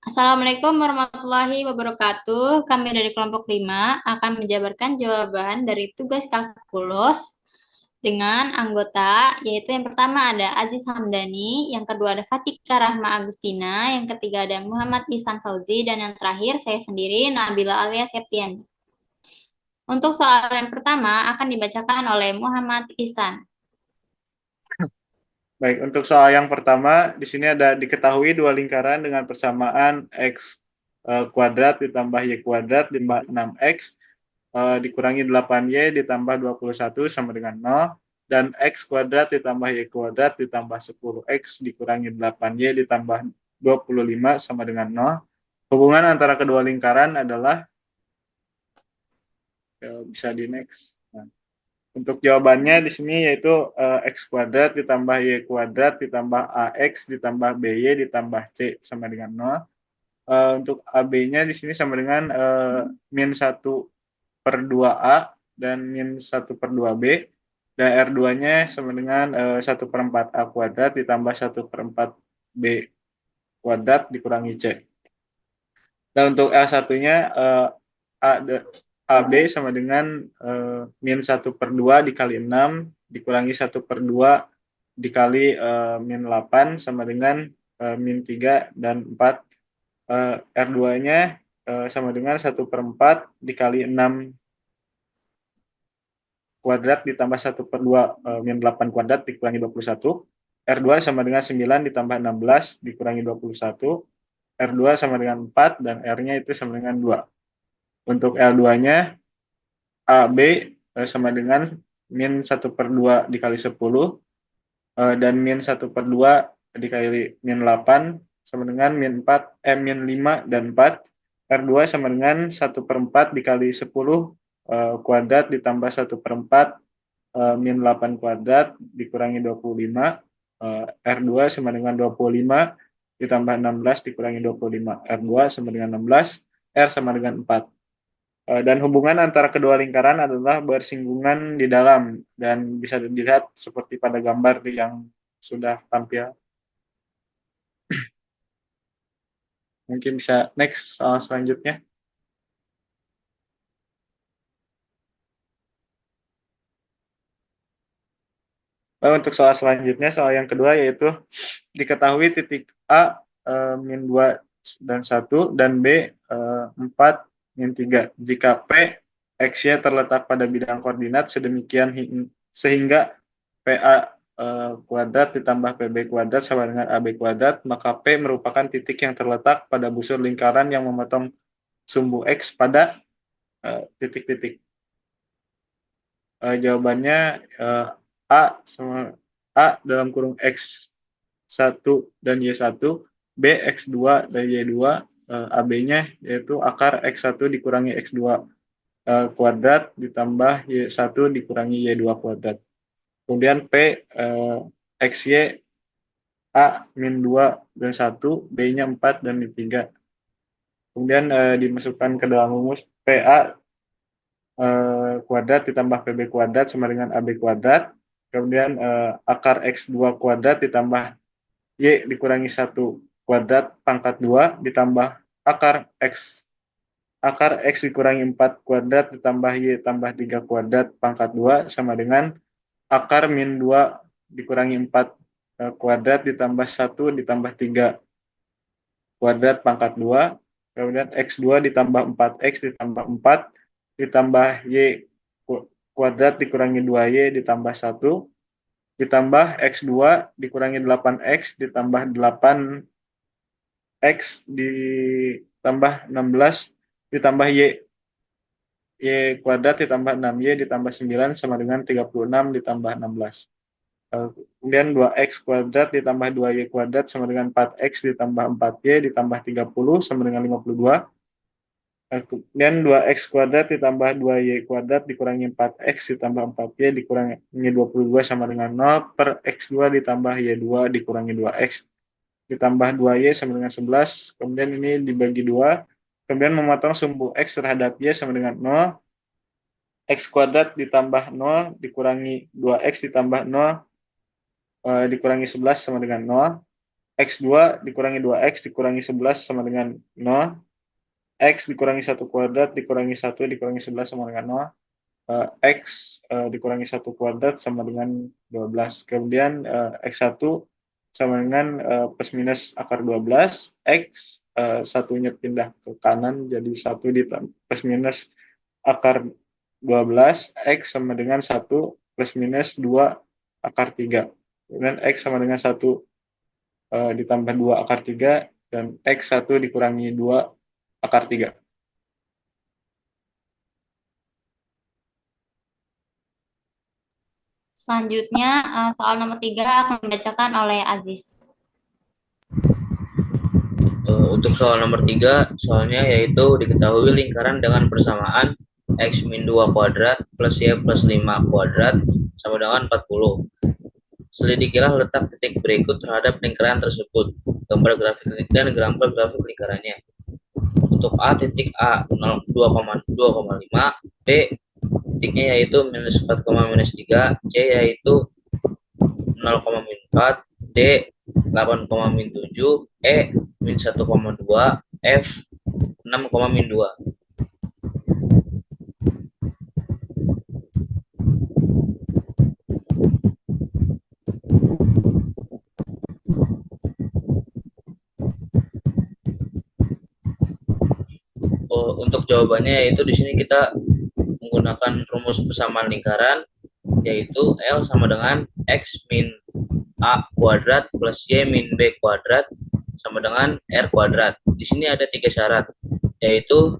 Assalamualaikum warahmatullahi wabarakatuh. Kami dari kelompok 5 akan menjabarkan jawaban dari tugas kalkulus dengan anggota, yaitu yang pertama ada Aziz Hamdani, yang kedua ada Fatika Rahma Agustina, yang ketiga ada Muhammad Ihsan Fauzi, dan yang terakhir saya sendiri, Nabila Alia Septiani. Untuk soal yang pertama akan dibacakan oleh Muhammad Ihsan. Baik, untuk soal yang pertama, di sini ada diketahui dua lingkaran dengan persamaan x kuadrat ditambah y kuadrat ditambah 6x dikurangi 8y ditambah 21 sama dengan 0, dan x kuadrat ditambah y kuadrat ditambah 10x dikurangi 8y ditambah 25 sama dengan 0. Hubungan antara kedua lingkaran adalah, bisa di next. Nah, untuk jawabannya di sini yaitu x kuadrat ditambah y kuadrat ditambah ax ditambah by ditambah c sama dengan 0. Untuk AB-nya di sini sama dengan min 1/2A dan min 1/2B. Dan R2-nya sama dengan 1/4 A kuadrat ditambah 1/4 B kuadrat dikurangi C. Dan untuk L1-nya A, AB sama dengan min 1/2 dikali 6 dikurangi 1/2 dikali min 8 sama dengan min 3 dan 4. R2-nya sama dengan 1/4 dikali 6 kuadrat ditambah 1/2 min 8 kuadrat dikurangi 21. R2 sama dengan 9 ditambah 16 dikurangi 21. R2 sama dengan 4 dan R-nya itu sama dengan 2. Untuk L2-nya AB sama dengan min 1/2 dikali 10 dan min 1/2 dikali min 8 sama dengan min 5 dan 4. R2 sama dengan 1/4 dikali 10 kuadrat ditambah 1/4 min 8 kuadrat dikurangi 25. R2 sama dengan 25 ditambah 16 dikurangi 25. R2 sama dengan 16, R sama dengan 4. Dan hubungan antara kedua lingkaran adalah bersinggungan di dalam, dan bisa dilihat seperti pada gambar yang sudah tampil. Mungkin bisa next soal selanjutnya. Untuk soal selanjutnya, soal yang kedua yaitu diketahui titik A min 2 dan 1 dan B 4 min 3 jika P X-Y terletak pada bidang koordinat sedemikian sehingga PA kuadrat ditambah PB kuadrat sama dengan AB kuadrat, maka P merupakan titik yang terletak pada busur lingkaran yang memotong sumbu X pada titik-titik. Jawabannya A sama A dalam kurung X1 dan Y1, B X2 dan Y2, AB-nya yaitu akar X1 dikurangi X2 kuadrat ditambah Y1 dikurangi Y2 kuadrat. Kemudian P XY A min 2 dan 1, B-nya 4 dan min 3. Kemudian dimasukkan ke dalam rumus PA kuadrat ditambah PB kuadrat sama dengan AB kuadrat. Kemudian akar X2 kuadrat ditambah Y dikurangi 1 kuadrat pangkat 2 ditambah akar X dikurangi 4 kuadrat ditambah Y tambah 3 kuadrat pangkat 2 sama dengan akar min 2 dikurangi 4 kuadrat ditambah 1 ditambah 3 kuadrat pangkat 2. Kemudian X2 ditambah 4X ditambah 4 ditambah Y kuadrat dikurangi 2Y ditambah 1 ditambah X2 dikurangi 8X ditambah 8X ditambah 16 ditambah Y kuadrat ditambah 6Y ditambah 9 sama dengan 36 ditambah 16. Kemudian 2X kuadrat ditambah 2Y kuadrat sama dengan 4X ditambah 4Y ditambah 30 sama dengan 52. Kemudian 2X kuadrat ditambah 2Y kuadrat dikurangi 4X ditambah 4Y dikurangi 22 sama dengan 0 per X2 ditambah Y2 dikurangi 2X ditambah 2Y sama dengan 11. Kemudian ini dibagi 2. Kemudian memotong sumbu X terhadap Y sama dengan 0. X kuadrat ditambah 0 dikurangi 2X ditambah 0 dikurangi 11 sama dengan 0. X2 dikurangi 2X dikurangi 11 sama dengan 0. X dikurangi 1 kuadrat dikurangi 1 dikurangi 11 sama dengan 0. X dikurangi 1 kuadrat sama dengan 12. Kemudian X1 sama dengan plus minus akar 12. X satunya pindah ke kanan jadi 1 ditambah plus minus akar 12. X sama dengan 1 plus minus 2 akar 3. Kemudian X sama dengan 1 ditambah 2 akar 3 dan X1 dikurangi 2 akar 3. Selanjutnya, soal nomor 3 akan dibacakan oleh Aziz. Untuk soal nomor 3, soalnya yaitu diketahui lingkaran dengan persamaan X min 2 kuadrat plus Y plus 5 kuadrat sama dengan 40. Selidikilah letak titik berikut terhadap lingkaran tersebut. Gambar grafik dan gambar grafik lingkarannya. Untuk A, titik A 2,5, B titiknya yaitu minus 4, minus 3, C yaitu 0,4, D 8,7, E min 1,2, F 6,2. Untuk jawabannya yaitu di sini kita menggunakan rumus persamaan lingkaran, yaitu L sama dengan X min A kuadrat plus Y min B kuadrat sama dengan R kuadrat. Di sini ada 3 syarat, yaitu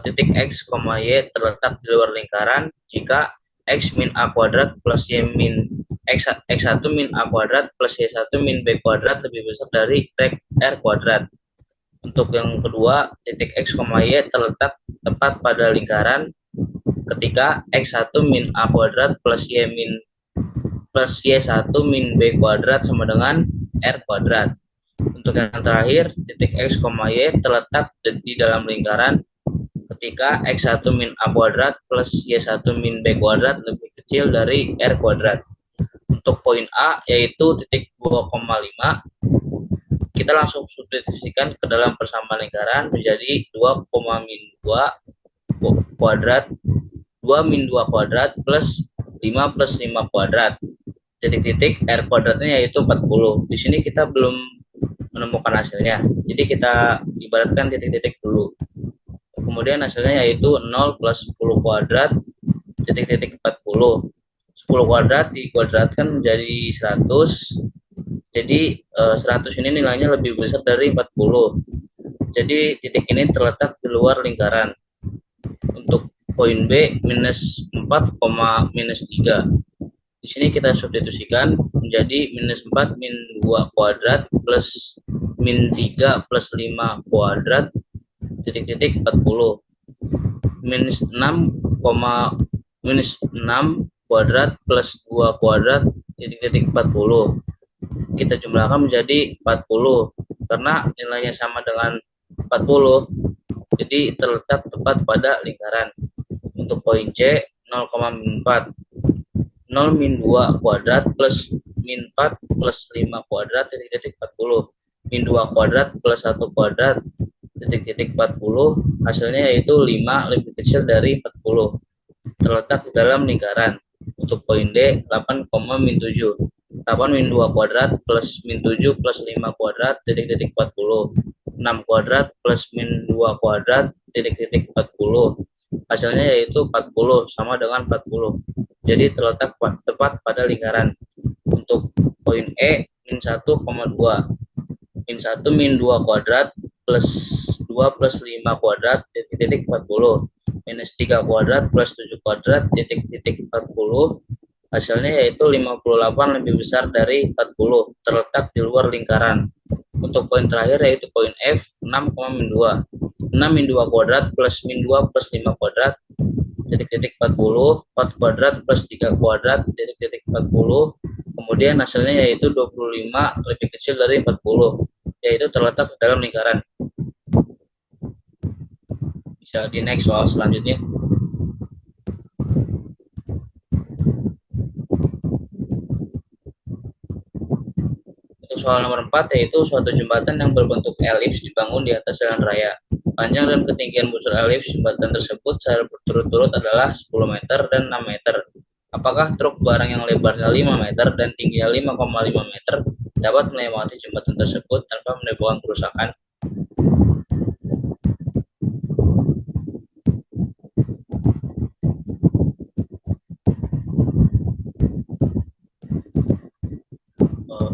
titik X, Y terletak di luar lingkaran jika X min A kuadrat plus Y min X1 min A kuadrat plus Y1 min B kuadrat lebih besar dari R kuadrat. Untuk yang kedua, titik X, Y terletak tepat pada lingkaran ketika X1 min A kuadrat plus Y1 min B kuadrat sama dengan R kuadrat. Untuk yang terakhir, titik X, Y terletak di dalam lingkaran ketika X1 min A kuadrat plus Y1 min B kuadrat lebih kecil dari R kuadrat. Untuk poin A yaitu titik 2,5, kita langsung substitusikan ke dalam persamaan lingkaran menjadi 2, min 2 kuadrat 2 min 2 kuadrat plus 5 plus 5 kuadrat. Titik-titik R kuadratnya yaitu 40. Di sini kita belum menemukan hasilnya. Jadi kita ibaratkan titik-titik dulu. Kemudian hasilnya yaitu 0 plus 10 kuadrat titik-titik 40. 10 kuadrat dikuadratkan menjadi 100. Jadi 100 ini nilainya lebih besar dari 40. Jadi titik ini terletak di luar lingkaran. Untuk poin B minus 4, minus 3. Di sini kita substitusikan menjadi minus 4 min 2 kuadrat plus min 3 plus 5 kuadrat titik-titik 40. Minus 6, minus 6 kuadrat plus 2 kuadrat titik-titik 40. Kita jumlahkan menjadi 40 karena nilainya sama dengan 40, jadi terletak tepat pada lingkaran. Untuk poin C 0,4, 0 min 2 kuadrat plus min 4 plus 5 kuadrat titik-titik 40, min 2 kuadrat plus 1 kuadrat titik-titik 40, hasilnya yaitu 5 lebih kecil dari 40, terletak di dalam lingkaran. Untuk poin D 8, min 7, 8 min 2 kuadrat plus min 7 plus 5 kuadrat titik-titik 40, 6 kuadrat plus min 2 kuadrat titik-titik 40, hasilnya yaitu 40 sama dengan 40, jadi terletak tepat pada lingkaran. Untuk poin E min 1,2, min 1 min 2 kuadrat plus 2 plus 5 kuadrat titik-titik 40, minus 3 kuadrat plus 7 kuadrat titik-titik 40, hasilnya yaitu 58 lebih besar dari 40, terletak di luar lingkaran. Untuk poin terakhir yaitu poin F 6, min 2, 6 min 2 kuadrat plus min 2 plus 5 kuadrat titik-titik 40, 4 kuadrat plus 3 kuadrat titik-titik 40, kemudian hasilnya yaitu 25 lebih kecil dari 40, yaitu terletak di dalam lingkaran. Bisa di next soal selanjutnya. Untuk soal nomor 4 yaitu suatu jembatan yang berbentuk elips dibangun di atas jalan raya. Panjang dan ketinggian busur elips jembatan tersebut secara berturut-turut adalah 10 meter dan 6 meter. Apakah truk barang yang lebarnya 5 meter dan tingginya 5,5 meter dapat melewati jembatan tersebut tanpa menimbulkan kerusakan?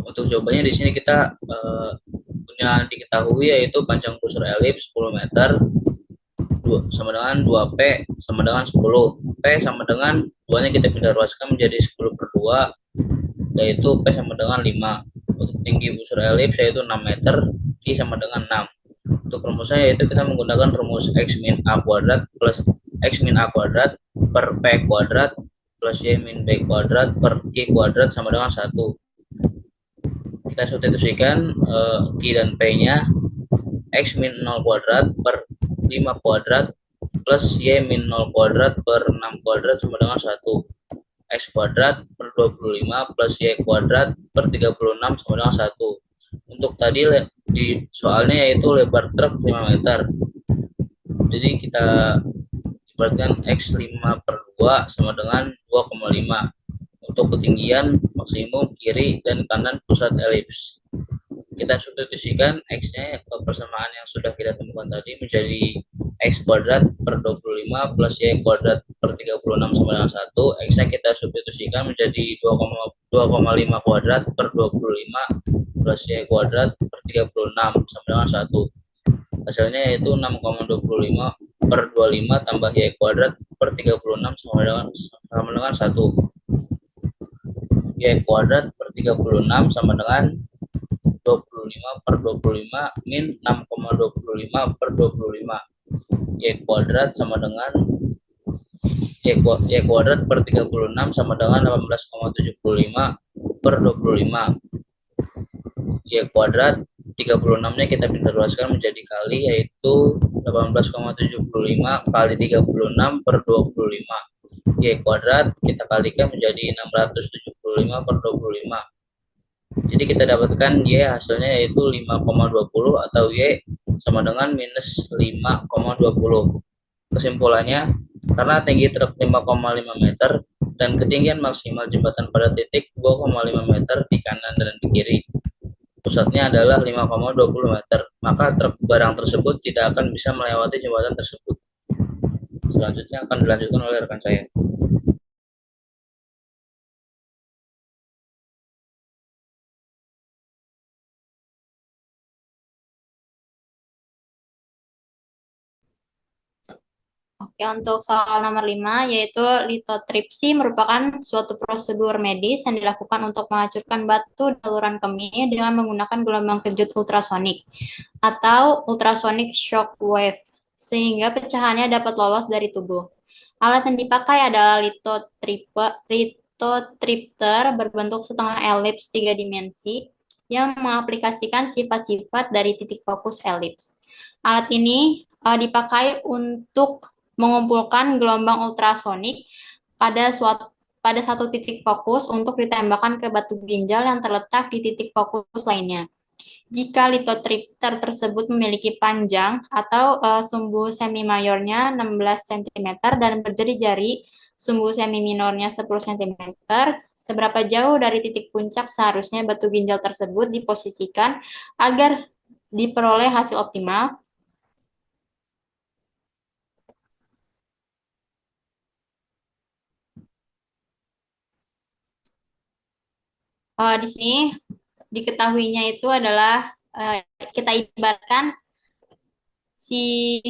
Untuk jawabannya di sini kita punya diketahui yaitu panjang busur elips 10 meter sama dengan 2P sama dengan 10. P sama dengan 2-nya kita pindah ruaskan menjadi 10 per 2, yaitu P sama dengan 5. Untuk tinggi busur elips yaitu 6 meter, I sama dengan 6. Untuk rumusnya yaitu kita menggunakan rumus X min A kuadrat plus X min A kuadrat per P kuadrat plus Y min B kuadrat per Q kuadrat sama dengan 1. Kita substitusikan Q dan P-nya, X min 0 kuadrat per 5 kuadrat plus Y min 0 kuadrat per 6 kuadrat sama dengan 1. X kuadrat per 25 plus Y kuadrat per 36 sama dengan 1. Untuk tadi di soalnya yaitu lebar truk 5 meter. Jadi kita ibaratkan X 5 per 2 sama dengan 2,5. Untuk ketinggian maksimum kiri dan kanan pusat elips. Kita substitusikan X-nya ke persamaan yang sudah kita temukan tadi menjadi X kuadrat per 25 plus Y kuadrat per 36 sama dengan 1. X-nya kita substitusikan menjadi 2,5 kuadrat per 25 plus Y kuadrat per 36 sama dengan 1. Hasilnya yaitu 6,25 per 25 tambah Y kuadrat per 36 sama dengan 1. Y kuadrat per 36 sama dengan 25 per 25 min 6,25 per 25. Y kuadrat sama dengan Y kuadrat per 36 sama dengan 18,75 per 25. Y kuadrat 36-nya kita pindah luaskan menjadi kali, yaitu 18,75 kali 36 per 25. Y kuadrat kita kalikan menjadi 675 per 25. Jadi kita dapatkan Y hasilnya yaitu 5,20 atau Y sama dengan minus 5,20. Kesimpulannya, karena tinggi truk 5,5 meter dan ketinggian maksimal jembatan pada titik 2,5 meter di kanan dan di kiri, pusatnya adalah 5,20 meter, maka truk barang tersebut tidak akan bisa melewati jembatan tersebut. Selanjutnya akan dilanjutkan oleh rekan saya. Oke, untuk soal nomor 5, yaitu lithotripsy merupakan suatu prosedur medis yang dilakukan untuk menghancurkan batu di saluran kemih dengan menggunakan gelombang kejut ultrasonik atau ultrasonic shock wave, sehingga pecahannya dapat lolos dari tubuh. Alat yang dipakai adalah lithotripter berbentuk setengah elips 3 dimensi yang mengaplikasikan sifat-sifat dari titik fokus elips. Alat ini dipakai untuk mengumpulkan gelombang ultrasonik pada satu titik fokus untuk ditembakkan ke batu ginjal yang terletak di titik fokus lainnya. Jika lithotripter tersebut memiliki panjang atau sumbu semi mayornya 16 cm dan berjari-jari sumbu semi minornya 10 cm, seberapa jauh dari titik puncak seharusnya batu ginjal tersebut diposisikan agar diperoleh hasil optimal? Di sini diketahuinya itu adalah kita ibaratkan si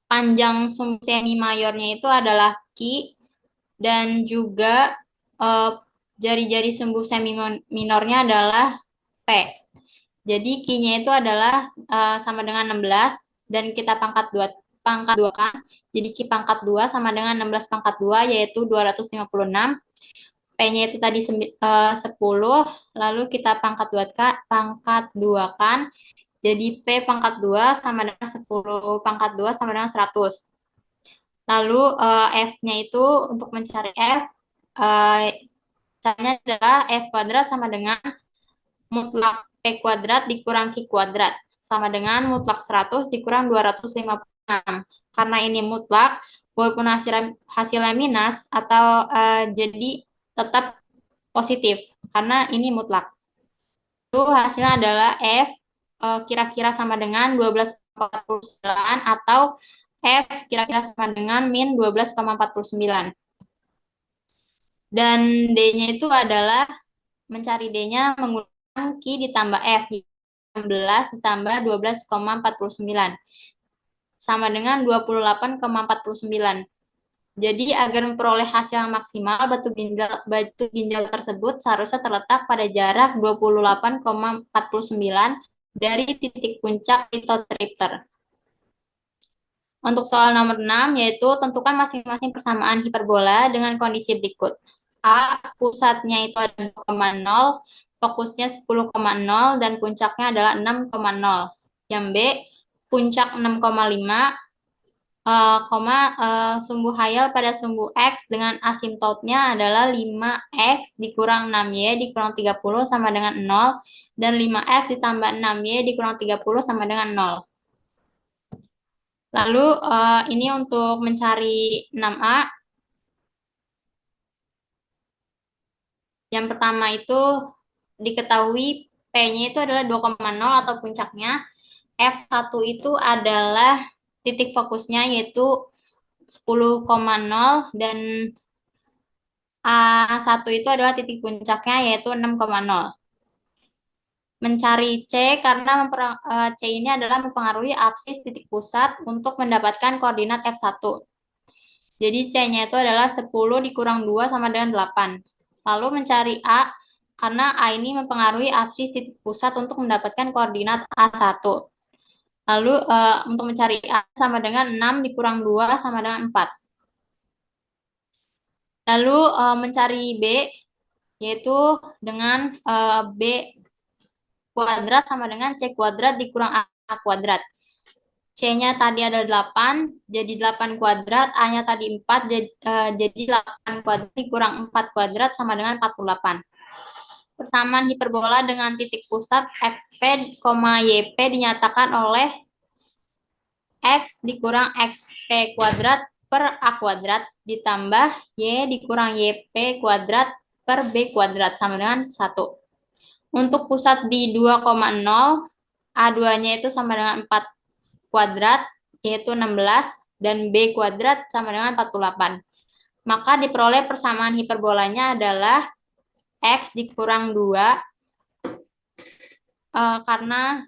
panjang sumbu semi mayornya itu adalah Q dan juga jari-jari sumbu semi minornya adalah P. Jadi Q-nya itu adalah sama dengan 16 dan kita pangkat 2 kan. Jadi Q pangkat 2 sama dengan 16 pangkat 2 yaitu 256. P-nya itu tadi 10, lalu kita pangkat 2 kan. Jadi P pangkat 2 sama dengan 10 pangkat 2 sama dengan 100. Lalu F-nya itu untuk mencari F, caranya adalah F kuadrat sama dengan mutlak P kuadrat dikurang Q kuadrat sama dengan mutlak 100 dikurang 256. Karena ini mutlak, walaupun hasilnya minus atau jadi tetap positif karena ini mutlak. Lalu hasilnya adalah F kira-kira sama dengan 12,49 atau F kira-kira sama dengan min 12,49. Dan D-nya itu adalah mencari D-nya menggunakan Q ditambah F, 16 ditambah 12,49 sama dengan 28,49. Jadi agar memperoleh hasil yang maksimal, batu ginjal tersebut seharusnya terletak pada jarak 28,49 dari titik puncak lithotripter. Untuk soal nomor 6, yaitu tentukan masing-masing persamaan hiperbola dengan kondisi berikut. A, pusatnya itu ada 2,0, fokusnya 10,0, dan puncaknya adalah 6,0. Yang B, puncak 6,5, sumbu hayal pada sumbu X dengan asimptotnya adalah 5X dikurang 6Y dikurang 30 sama dengan 0, dan 5X ditambah 6Y dikurang 30 sama dengan 0. Lalu ini untuk mencari 6A. Yang pertama itu diketahui P-nya itu adalah 2,0 atau puncaknya. F1 itu adalah titik fokusnya yaitu 10,0 dan A1 itu adalah titik puncaknya yaitu 6,0. Mencari C karena C ini adalah mempengaruhi apsis titik pusat untuk mendapatkan koordinat F1. Jadi C-nya itu adalah 10 dikurang 2 sama dengan 8. Lalu mencari A karena A ini mempengaruhi apsis titik pusat untuk mendapatkan koordinat A1. Lalu untuk mencari A sama dengan 6 dikurang 2 sama dengan 4. Lalu mencari B, yaitu dengan B kuadrat sama dengan C kuadrat dikurang A kuadrat. C-nya tadi ada 8, jadi 8 kuadrat, A-nya tadi 4, jadi 8 kuadrat dikurang 4 kuadrat sama dengan 48. Persamaan hiperbola dengan titik pusat XP, YP dinyatakan oleh X dikurang XP kuadrat per A kuadrat ditambah Y dikurang YP kuadrat per B kuadrat sama dengan 1. Untuk pusat di 2,0, A2-nya itu sama dengan 4 kuadrat, yaitu 16, dan B kuadrat sama dengan 48. Maka diperoleh persamaan hiperbolanya adalah X dikurang 2, karena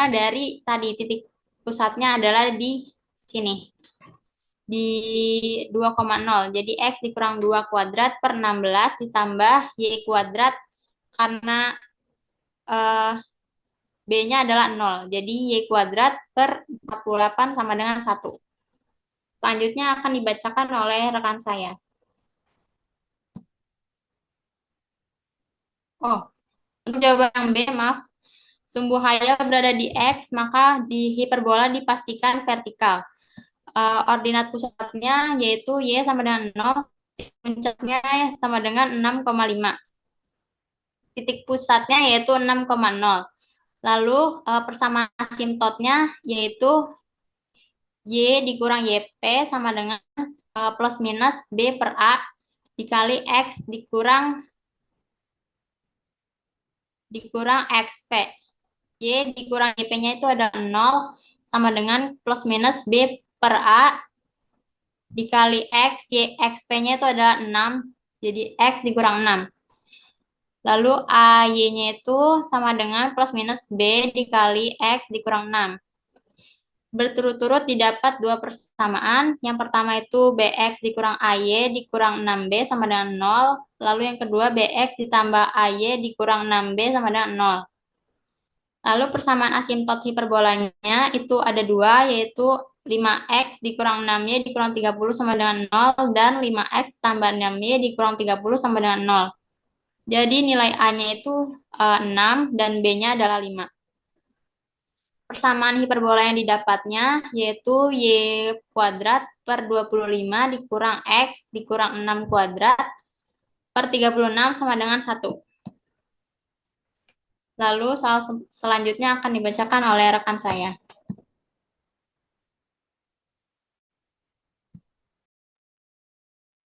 dari tadi titik pusatnya adalah di sini, di 2,0. Jadi X dikurang 2 kuadrat per 16 ditambah Y kuadrat karena B-nya adalah 0. Jadi Y kuadrat per 48 sama dengan 1. Selanjutnya akan dibacakan oleh rekan saya. Oh, untuk jawaban yang B, maaf. Sumbu hayal berada di X, maka di hiperbola dipastikan vertikal. Ordinat pusatnya yaitu Y sama dengan 0, puncaknya sama dengan 6,5. Titik pusatnya yaitu 6,0. Lalu persamaan asimptotnya yaitu Y dikurang YP sama dengan plus minus B per A dikali X dikurang XP. Y dikurang YP-nya itu ada 0 sama dengan plus minus B per A dikali X, XP-nya itu adalah 6, jadi X dikurang 6. Lalu AY-nya itu sama dengan plus minus B dikali X dikurang 6. Berturut-turut didapat dua persamaan. Yang pertama itu BX dikurang AY dikurang 6B sama dengan 0. Lalu yang kedua BX ditambah AY dikurang 6B sama dengan 0. Lalu persamaan asimptot hiperbolanya itu ada dua, yaitu 5X dikurang 6Y dikurang 30 sama dengan 0, dan 5X tambah 6Y dikurang 30 sama dengan 0. Jadi nilai A-nya itu 6 dan B-nya adalah 5. Persamaan hiperbola yang didapatnya yaitu Y kuadrat per 25 dikurang X dikurang 6 kuadrat per 36 sama dengan 1. Lalu soal selanjutnya akan dibacakan oleh rekan saya.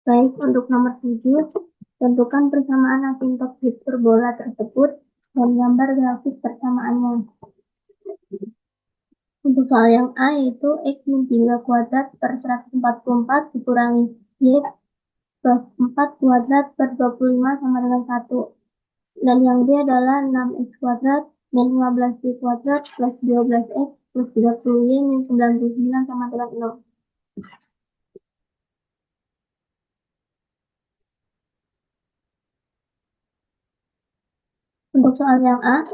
Baik, untuk nomor 7, tentukan persamaan asintot hiperbola tersebut dan gambar grafik persamaannya. Untuk soal yang A yaitu X min 3 kuadrat per 144 dikurangi Y plus 4 kuadrat per 25 sama dengan 1. Dan yang B adalah 6X kuadrat min 15Y kuadrat plus 12X plus 30Y min 99 sama dengan 0. Untuk soal yang A,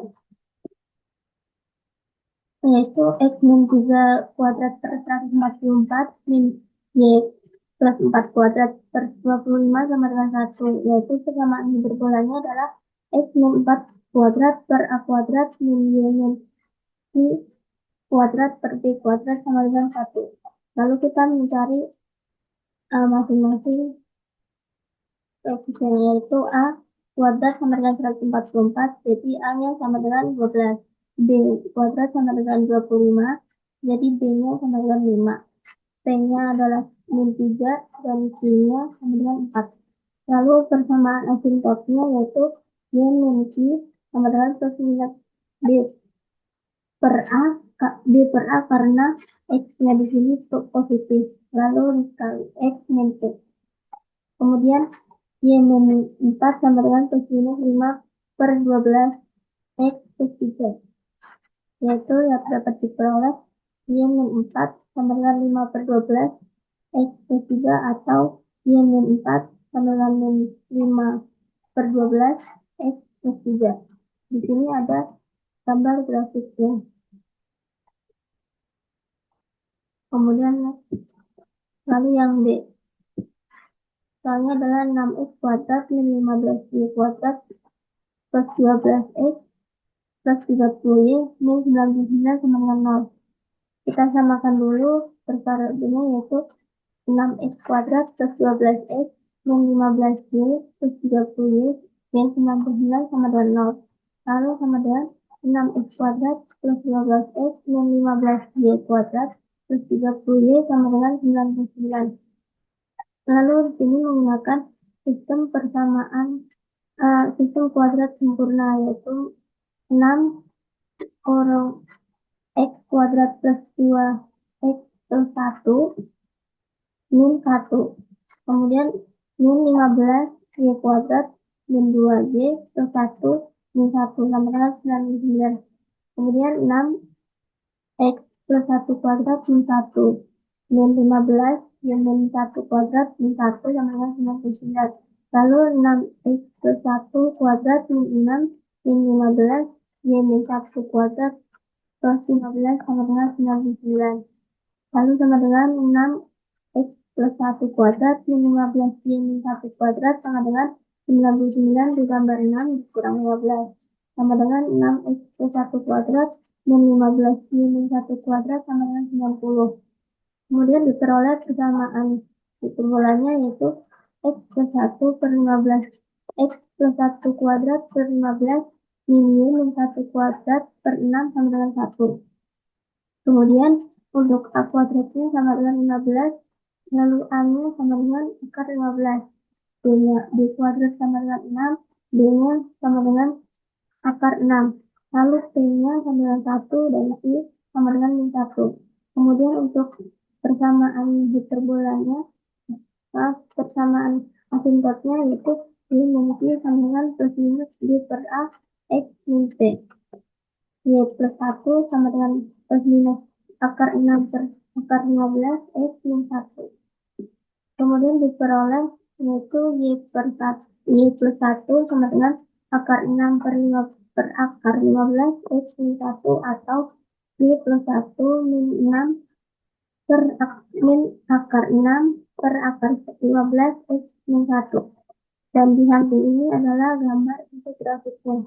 yaitu X min 3 kuadrat per 144 min Y plus 4 kuadrat per 25 sama dengan 1, yaitu persamaan hiperbolanya adalah X min 4 kuadrat per A kuadrat min Y min Y kuadrat per B kuadrat sama dengan 1. Lalu kita mencari masing-masing koefisiennya, yaitu A kuadrat sama dengan 144, jadi A-nya sama dengan 12. B kuadrat sama dengan 25, jadi B-nya sama dengan 5. P-nya adalah min 3 dan Q-nya sama dengan 4. Lalu persamaan asintotnya yaitu Y min Q sama dengan plus minus B per A, B per A karena X-nya di sini positif. Lalu dikali X min P. Kemudian Y min 4 sama dengan plus minus 5 per 12 X plus 3. Yaitu yang dapat diperoleh Y min 4 sama dengan 5 per 12 X plus 3 atau Y min 4 sama dengan min 5 per 12 X plus 3. Di sini ada gambar grafiknya. Kemudian lalu yang D. Soalnya adalah 6X kuadrat min 15Y kuadrat plus 12X plus 30Y min 99 sama dengan 0. Kita samakan dulu persarannya yaitu 6X kuadrat plus 12X min 15Y plus 30Y min 99 sama dengan 0. Lalu sama dengan 6X kuadrat plus 12X min 15Y kuadrat plus 30Y sama dengan 99. Lalu di sini menggunakan sistem persamaan sistem kuadrat sempurna, yaitu 6 kurang X kuadrat plus 2X plus 1 min 1. Kemudian min 15Y kuadrat min 2Y plus 1 min 1 sama dengan 99. Kemudian 6X plus 1 kuadrat min 1 min 15 Y min 1 kuadrat min 1 sama dengan 99. Lalu 6X plus 1 kuadrat min 6 min 15 Y min 1 kuadrat plus 15 sama dengan 99. Lalu sama dengan 6X plus 1 kuadrat min 15 Y min 1 kuadrat sama dengan 99 ditambah 6 dikurang 15 sama dengan 6X plus 1 kuadrat min 15 Y min 1 kuadrat sama dengan 90. Kemudian diperoleh persamaan hiperbolanya yaitu X plus 1 per 15 X plus 1 kuadrat per 15 min Y min 1 kuadrat per 6 sama dengan 1. Kemudian untuk A kuadratnya sama dengan 15, lalu A-nya sama dengan akar 15. B-nya B kuadrat sama dengan 6, B-nya sama dengan akar 6. Lalu P-nya sama dengan 1 dan Q sama dengan min 1. Kemudian untuk persamaan hiperbolanya, persamaan asintotnya yaitu Y min Q sama dengan plus minus B per A X min P. Y plus 1 sama dengan plus minus akar 6 per akar 15 X min 1. Kemudian diperoleh yaitu Y plus 1 sama dengan akar 6 per akar 15 X min 1 atau Y plus 1 min 6 per min akar 6 per akar 15 X min 1. Dan di samping ini adalah gambar untuk grafiknya.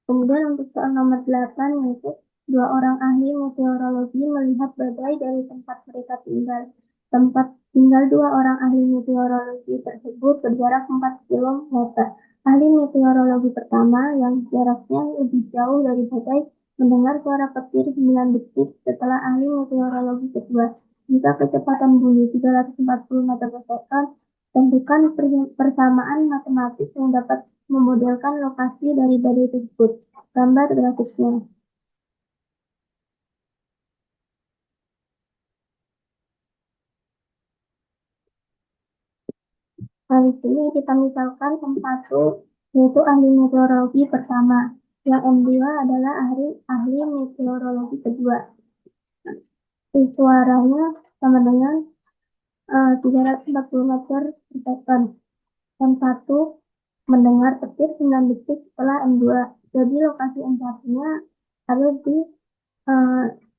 Kemudian untuk soal nomor 8 yaitu 2 orang ahli meteorologi melihat badai dari tempat mereka tinggal. tempat tinggal 2 orang ahli meteorologi tersebut berjarak 4 kilometer. Ahli meteorologi pertama yang jaraknya lebih jauh dari badai mendengar suara petir 9 detik setelah ahli meteorologi kedua. Jika kecepatan bumi 340 meter per second, tentukan persamaan matematis yang dapat memodelkan lokasi dari badai tersebut. Gambar grafiknya. Nah, di sini kita misalkan M1 yaitu ahli meteorologi pertama, yang M2 adalah ahli meteorologi kedua. Suaranya sama dengan 340 meter per second. M1 mendengar petir 9 detik setelah M2. Jadi lokasi M1-nya ada di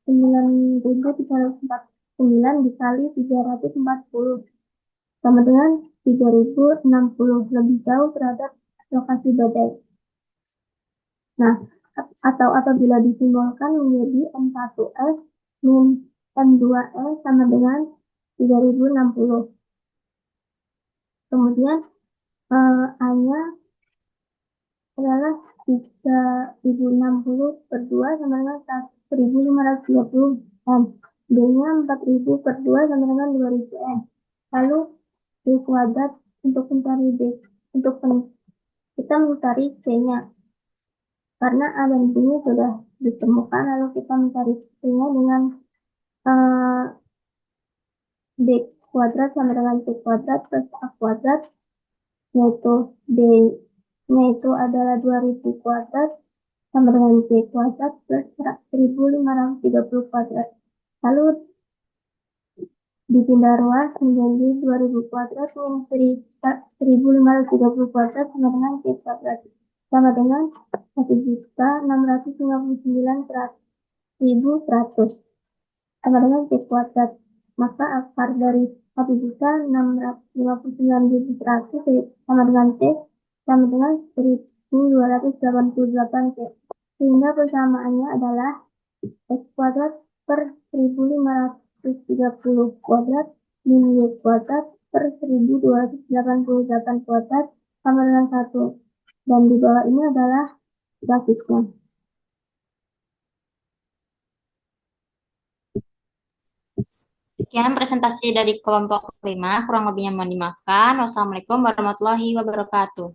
9.349 dikali 340 sama dengan 3060, lebih jauh terhadap lokasi badai. Nah, atau apabila disimbolkan menjadi M1S min M2S sama dengan 3060. Kemudian A-nya adalah 3060 per 2 sama dengan 1530 M. B-nya 4000 per 2 sama dengan 2000 M. Lalu B kuadrat untuk mencari B. Kita mencari C-nya. Karena A dan B-nya sudah ditemukan, lalu kita mencari C-nya dengan B kuadrat sama dengan C kuadrat plus A kuadrat, yaitu B-nya itu adalah 2000 kuadrat sama dengan C kuadrat plus 1530 kuadrat. Lalu dipindah ruas menjadi 2000 kuadrat minus 1530 kuadrat sama dengan C kuadrat. Sama dengan 1.659.100 sama dengan C kuadrat. Maka akar dari 1.659.100 sama dengan C sama dengan 1.288 C. Sehingga persamaannya adalah X kuadrat per 1530 kuadrat min Y kuadrat per 1288 kuadrat sama dengan 1. Dan di bawah ini adalah grafiknya. Sekian presentasi dari kelompok 5, kurang lebihnya mohon dimaafkan. Wassalamualaikum warahmatullahi wabarakatuh.